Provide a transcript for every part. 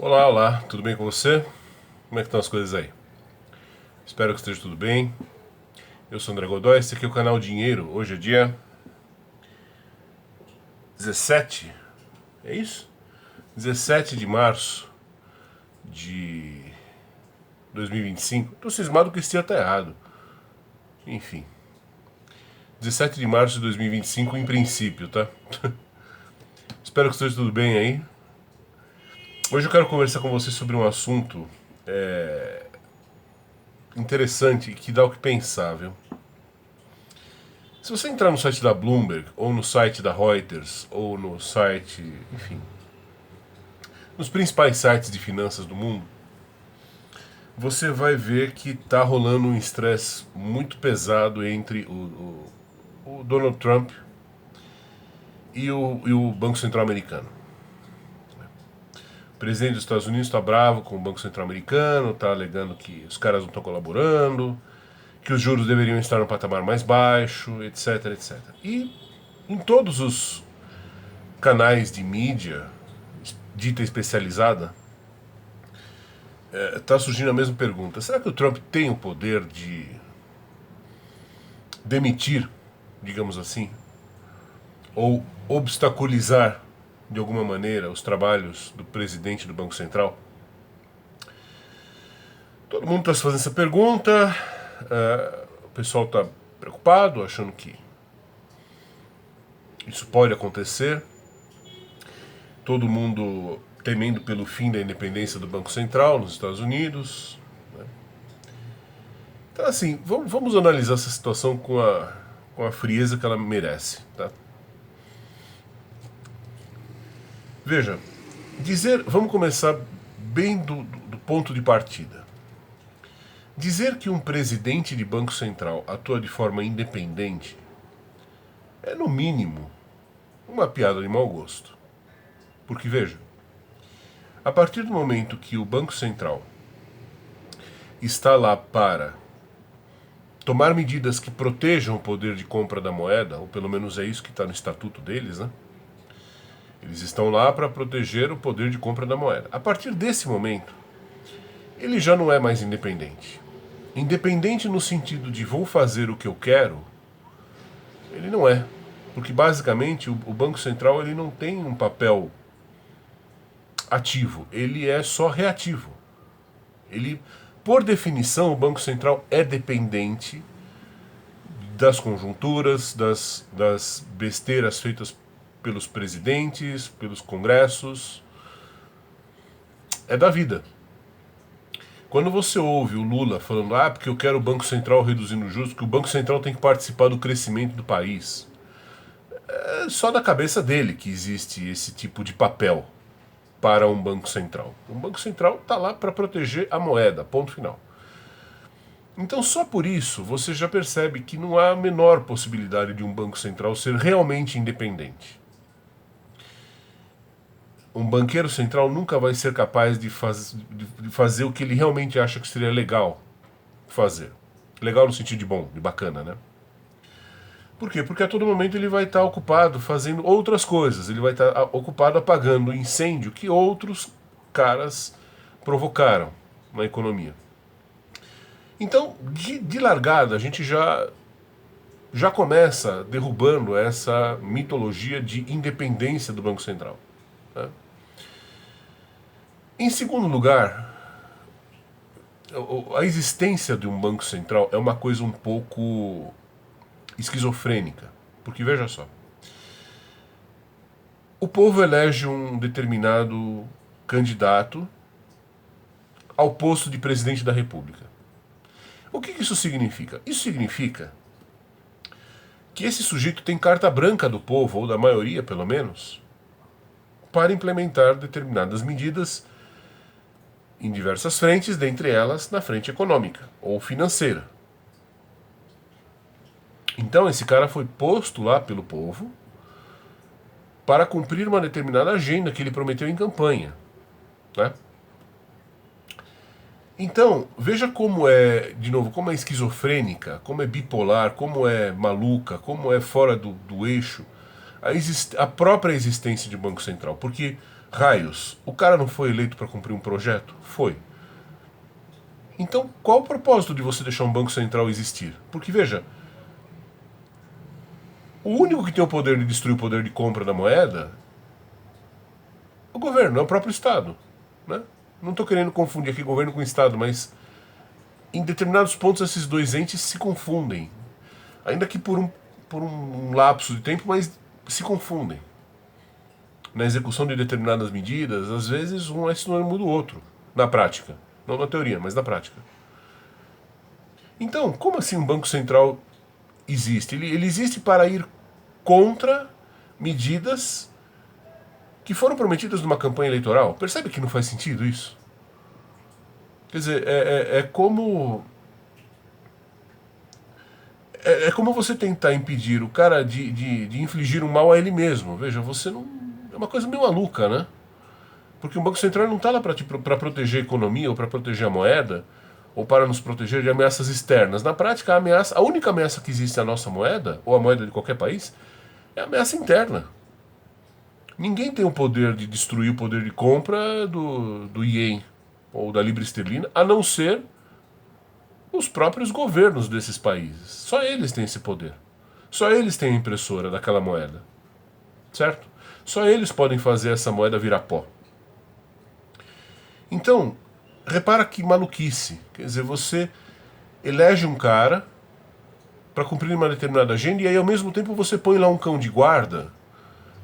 Olá, olá, tudo bem com você? Como é que estão as coisas aí? Espero que esteja tudo bem. Eu sou o André Godoy, esse aqui é o canal Dinheiro. Hoje é dia 17, é isso? 17 de março de 2025. Tô cismado que esse dia tá errado. Enfim, 17 de março de 2025 em princípio, tá? Espero que esteja tudo bem aí. Hoje eu quero conversar com você sobre um assunto interessante e que dá o que pensar, viu? Se você entrar no site da Bloomberg, ou no site da Reuters, ou no site, enfim, nos principais sites de finanças do mundo, você vai ver que está rolando um estresse muito pesado entre o Donald Trump e o Banco Central Americano. O presidente dos Estados Unidos está bravo com o Banco Central Americano, está alegando que os caras não estão colaborando, que os juros deveriam estar no patamar mais baixo, etc, etc. E em todos os canais de mídia dita especializada, está surgindo a mesma pergunta. Será que o Trump tem o poder de demitir, digamos assim, ou obstaculizar de alguma maneira os trabalhos do presidente do Banco Central? Todo mundo está se fazendo essa pergunta, o pessoal está preocupado, achando que isso pode acontecer, todo mundo temendo pelo fim da independência do Banco Central nos Estados Unidos. Então, assim, vamos analisar essa situação com a frieza que ela merece. Tá? Veja, vamos começar bem do ponto de partida. Dizer que um presidente de Banco Central atua de forma independente é, no mínimo, uma piada de mau gosto. Porque, veja, a partir do momento que o Banco Central está lá para tomar medidas que protejam o poder de compra da moeda, ou pelo menos é isso que está no estatuto deles, né? Eles estão lá para proteger o poder de compra da moeda. A partir desse momento, ele já não é mais independente. Independente no sentido de vou fazer o que eu quero, ele não é. Porque basicamente o Banco Central ele não tem um papel ativo, ele é só reativo. Ele, por definição, o Banco Central é dependente das conjunturas, das besteiras feitas pelos presidentes, pelos congressos. É da vida. Quando você ouve o Lula falando, porque eu quero o Banco Central reduzindo os juros, que o Banco Central tem que participar do crescimento do país, é só na cabeça dele que existe esse tipo de papel para um Banco Central. Um Banco Central está lá para proteger a moeda, ponto final. Então, só por isso, você já percebe que não há a menor possibilidade de um Banco Central ser realmente independente. Um banqueiro central nunca vai ser capaz de fazer o que ele realmente acha que seria legal fazer. Legal no sentido de bom, de bacana, né? Por quê? Porque a todo momento ele vai estar ocupado fazendo outras coisas. Ele vai estar ocupado apagando o incêndio que outros caras provocaram na economia. Então, de largada, a gente já começa derrubando essa mitologia de independência do Banco Central. Né? Em segundo lugar, a existência de um Banco Central é uma coisa um pouco esquizofrênica. Porque veja só, o povo elege um determinado candidato ao posto de presidente da República. O que isso significa? Isso significa que esse sujeito tem carta branca do povo, ou da maioria pelo menos, para implementar determinadas medidas em diversas frentes, dentre elas na frente econômica ou financeira. Então esse cara foi posto lá pelo povo para cumprir uma determinada agenda que ele prometeu em campanha, né? Então, veja como é, de novo, como é esquizofrênica, como é bipolar, como é maluca, como é fora do eixo a própria existência de Banco Central. Porque Raios, o cara não foi eleito para cumprir um projeto? Foi. Então, qual o propósito de você deixar um Banco Central existir? Porque, veja, o único que tem o poder de destruir o poder de compra da moeda é o governo, é o próprio Estado. Né? Não estou querendo confundir aqui governo com Estado, mas em determinados pontos esses dois entes se confundem. Ainda que por um lapso de tempo, mas se confundem. Na execução de determinadas medidas, às vezes um é sinônimo do outro, na prática. Não na teoria, mas na prática. Então, como assim um Banco Central existe? Ele existe para ir contra medidas que foram prometidas numa campanha eleitoral. Percebe que não faz sentido isso? Quer dizer, é como... É como você tentar impedir o cara de infligir um mal a ele mesmo. Veja, você não... É uma coisa meio maluca, né? Porque o Banco Central não está lá para proteger a economia ou para proteger a moeda ou para nos proteger de ameaças externas. Na prática, a única ameaça que existe à nossa moeda, ou à moeda de qualquer país, é a ameaça interna. Ninguém tem o poder de destruir o poder de compra do ien ou da libra esterlina, a não ser os próprios governos desses países. Só eles têm esse poder. Só eles têm a impressora daquela moeda. Certo? Só eles podem fazer essa moeda virar pó. Então, repara que maluquice. Quer dizer, você elege um cara para cumprir uma determinada agenda e aí ao mesmo tempo você põe lá um cão de guarda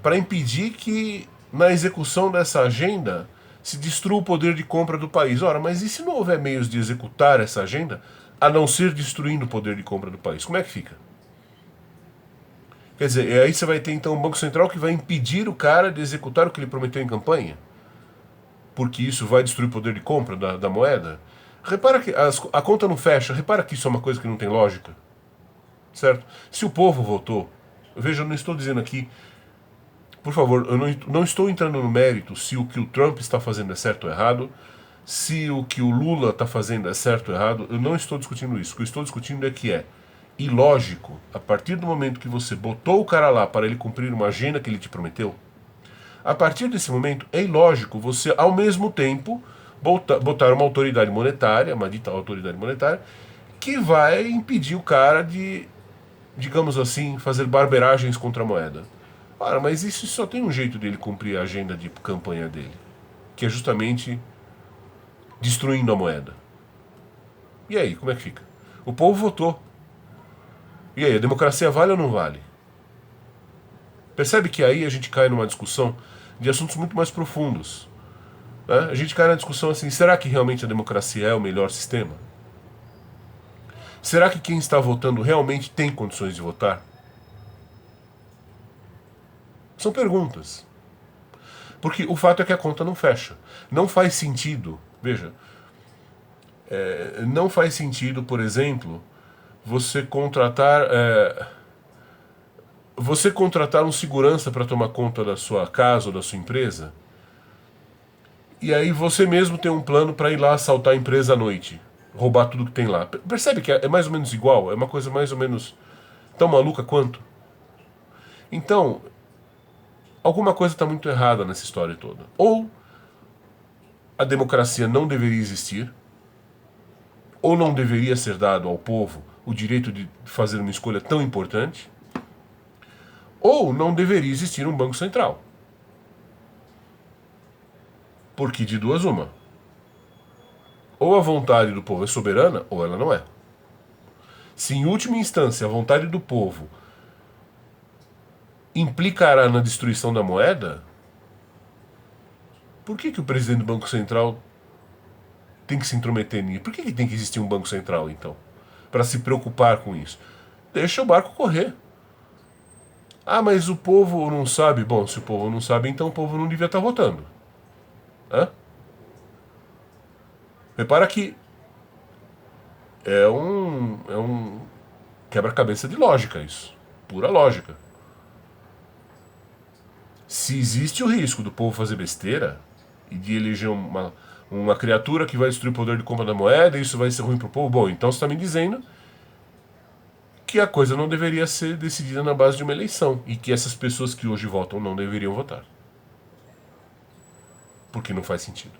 para impedir que na execução dessa agenda se destrua o poder de compra do país. Ora, mas e se não houver meios de executar essa agenda, a não ser destruindo o poder de compra do país? Como é que fica? Quer dizer, aí você vai ter então um Banco Central que vai impedir o cara de executar o que ele prometeu em campanha? Porque isso vai destruir o poder de compra da moeda? Repara que a conta não fecha, repara que isso é uma coisa que não tem lógica. Certo? Se o povo votou, veja, eu não estou dizendo aqui, por favor, eu não estou entrando no mérito se o que o Trump está fazendo é certo ou errado, se o que o Lula está fazendo é certo ou errado, eu não estou discutindo isso. O que eu estou discutindo é que é ilógico, a partir do momento que você botou o cara lá para ele cumprir uma agenda que ele te prometeu, a partir desse momento é ilógico você, ao mesmo tempo, botar uma autoridade monetária, uma dita autoridade monetária, que vai impedir o cara de, digamos assim, fazer barberagens contra a moeda. Ora, mas isso só tem um jeito dele cumprir a agenda de campanha dele, que é justamente destruindo a moeda. E aí, como é que fica? O povo votou. E aí, a democracia vale ou não vale? Percebe que aí a gente cai numa discussão de assuntos muito mais profundos. Né? A gente cai na discussão assim, será que realmente a democracia é o melhor sistema? Será que quem está votando realmente tem condições de votar? São perguntas. Porque o fato é que a conta não fecha. Não faz sentido, veja, não faz sentido, por exemplo, você contratar um segurança para tomar conta da sua casa ou da sua empresa, e aí você mesmo tem um plano para ir lá assaltar a empresa à noite, roubar tudo que tem lá. Percebe que é mais ou menos igual? É uma coisa mais ou menos tão maluca quanto? Então, alguma coisa está muito errada nessa história toda. Ou a democracia não deveria existir, ou não deveria ser dado ao povo o direito de fazer uma escolha tão importante, ou não deveria existir um Banco Central. Porque de duas uma. Ou a vontade do povo é soberana, ou ela não é. Se em última instância a vontade do povo implicará na destruição da moeda, por que o presidente do Banco Central tem que se intrometer nisso? Por que tem que existir um Banco Central, então? Para se preocupar com isso? Deixa o barco correr. Ah, mas o povo não sabe. Bom, se o povo não sabe, então o povo não devia estar votando. Hã? Repara que é um quebra-cabeça de lógica isso. Pura lógica. Se existe o risco do povo fazer besteira e de eleger uma criatura que vai destruir o poder de compra da moeda e isso vai ser ruim para o povo, bom, então você está me dizendo que a coisa não deveria ser decidida na base de uma eleição e que essas pessoas que hoje votam não deveriam votar. porque não faz sentido.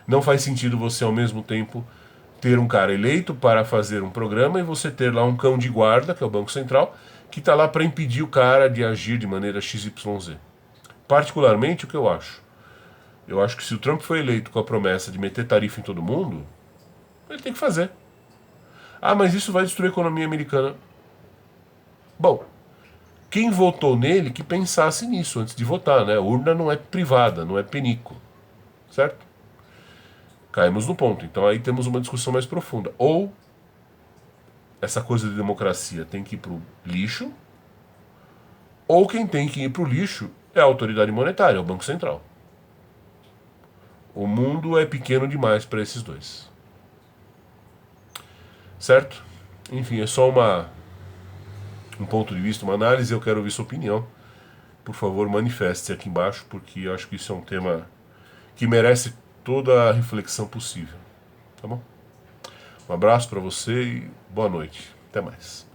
Não faz sentido você, ao mesmo tempo, ter um cara eleito para fazer um programa e você ter lá um cão de guarda, que é o Banco Central, que está lá para impedir o cara de agir de maneira XYZ. Particularmente, o que eu acho? Eu acho que se o Trump foi eleito com a promessa de meter tarifa em todo mundo, ele tem que fazer. Ah, mas isso vai destruir a economia americana. Bom, quem votou nele que pensasse nisso antes de votar, né? A urna não é privada, não é penico, certo? Caímos no ponto. Então aí temos uma discussão mais profunda. Ou essa coisa de democracia tem que ir pro lixo, ou quem tem que ir pro lixo é a autoridade monetária, é o Banco Central. O mundo é pequeno demais para esses dois. Certo? Enfim, é só um ponto de vista, uma análise. Eu quero ouvir sua opinião. Por favor, manifeste-se aqui embaixo, porque eu acho que isso é um tema que merece toda a reflexão possível. Tá bom? Um abraço para você e boa noite. Até mais.